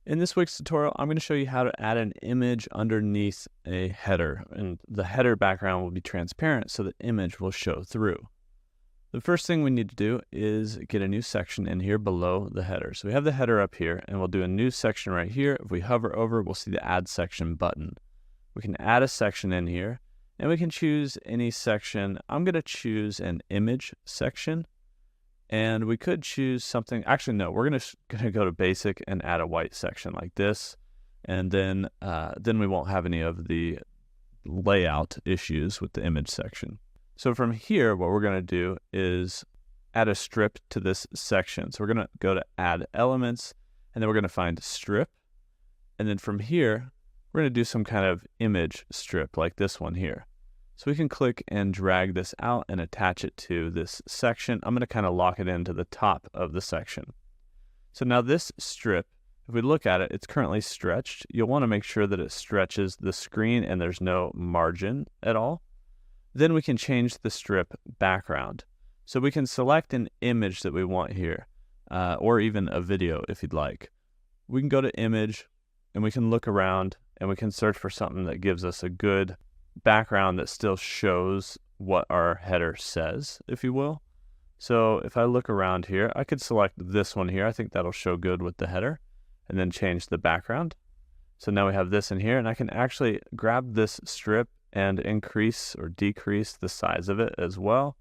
In this week's tutorial, I'm going to show you how to add an image underneath a header, and the header background will be transparent so the image will show through. The first thing we need to do is get a new section in here below the header. So we have the header up here, and we'll do a new section right here. If we hover over, we'll see the Add Section button. We can add a section in here, and we can choose any section. I'm going to choose an image section. And we could choose something, actually no, we're gonna go to basic and add a white section like this. And then we won't have any of the layout issues with the image section. So from here, what we're gonna do is add a strip to this section. So we're gonna go to add elements, and then we're gonna find strip. And then from here, we're gonna do some kind of image strip like this one here. So we can click and drag this out and attach it to this section. I'm going to kind of lock it into the top of the section. So now this strip, if we look at it, it's currently stretched. You'll want to make sure that it stretches the screen and there's no margin at all. Then we can change the strip background. So we can select an image that we want here, or even a video if you'd like. We can go to image and we can look around and we can search for something that gives us a good background that still shows what our header says, if you will. So if I look around here, I could select this one here. I think that'll show good with the header, and then change the background. So now we have this in here, and I can actually grab this strip and increase or decrease the size of it as well.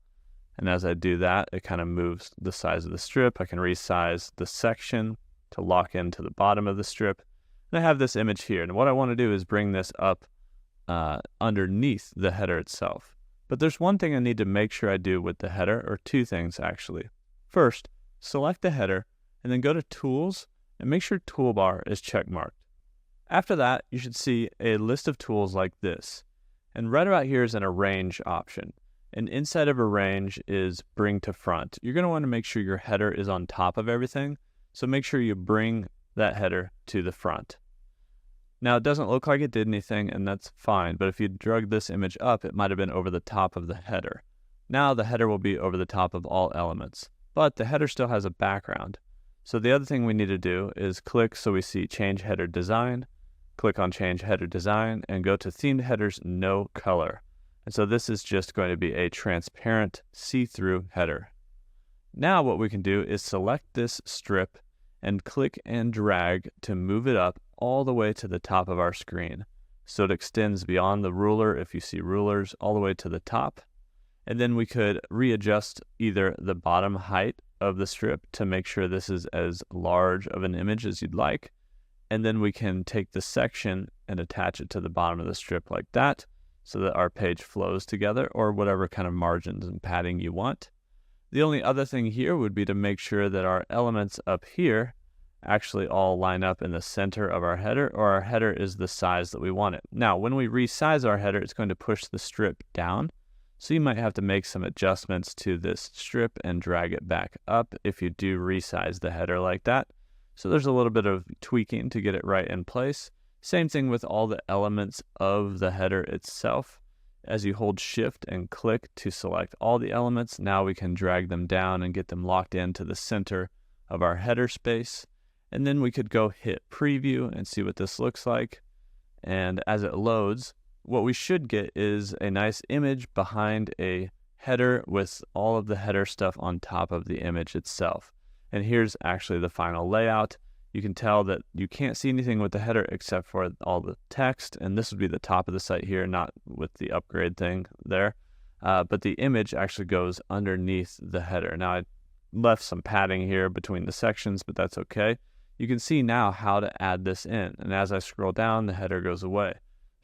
And as I do that, it kind of moves the size of the strip. I can resize the section to lock into the bottom of the strip. And I have this image here, and what I want to do is bring this up underneath the header itself. But there's one thing I need to make sure I do with the header, or two things actually. First, select the header and then go to Tools and make sure Toolbar is checkmarked. After that, you should see a list of tools like this. And right about here is an Arrange option. And inside of Arrange is Bring to Front. You're going to want to make sure your header is on top of everything. So make sure you bring that header to the front. Now, it doesn't look like it did anything, and that's fine, but if you drug this image up, it might have been over the top of the header. Now, the header will be over the top of all elements, but the header still has a background. So the other thing we need to do is click so we see Change Header Design, click on Change Header Design, and go to Themed Headers No Color. And so this is just going to be a transparent, see-through header. Now, what we can do is select this strip and click and drag to move it up all the way to the top of our screen. So it extends beyond the ruler, if you see rulers, all the way to the top. And then we could readjust either the bottom height of the strip to make sure this is as large of an image as you'd like. And then we can take the section and attach it to the bottom of the strip like that, so that our page flows together, or whatever kind of margins and padding you want. The only other thing here would be to make sure that our elements up here actually all line up in the center of our header, or our header is the size that we want it. Now, when we resize our header, it's going to push the strip down. So you might have to make some adjustments to this strip and drag it back up if you do resize the header like that. So there's a little bit of tweaking to get it right in place. Same thing with all the elements of the header itself. As you hold Shift and click to select all the elements, now we can drag them down and get them locked into the center of our header space. And then we could go hit Preview and see what this looks like. And as it loads, what we should get is a nice image behind a header with all of the header stuff on top of the image itself. And here's actually the final layout. You can tell that you can't see anything with the header except for all the text, and this would be the top of the site here, not with the upgrade thing there. But the image actually goes underneath the header. Now, I left some padding here between the sections, but that's okay. You can see now how to add this in, and as I scroll down, the header goes away.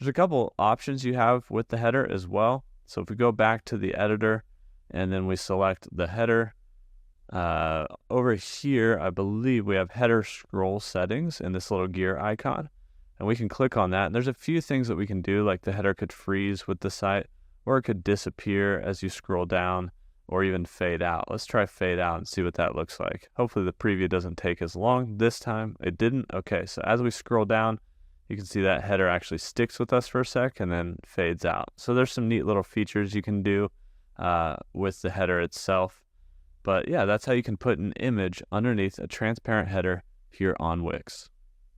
There's a couple options you have with the header as well. So if we go back to the editor, and then we select the header, over here, I believe we have header scroll settings in this little gear icon, and we can click on that. And there's a few things that we can do, like the header could freeze with the site, or it could disappear as you scroll down, or even fade out. Let's try fade out and see what that looks like. Hopefully the preview doesn't take as long. This time it didn't. Okay, so as we scroll down, you can see that header actually sticks with us for a sec and then fades out. So there's some neat little features you can do with the header itself. But yeah, that's how you can put an image underneath a transparent header here on Wix.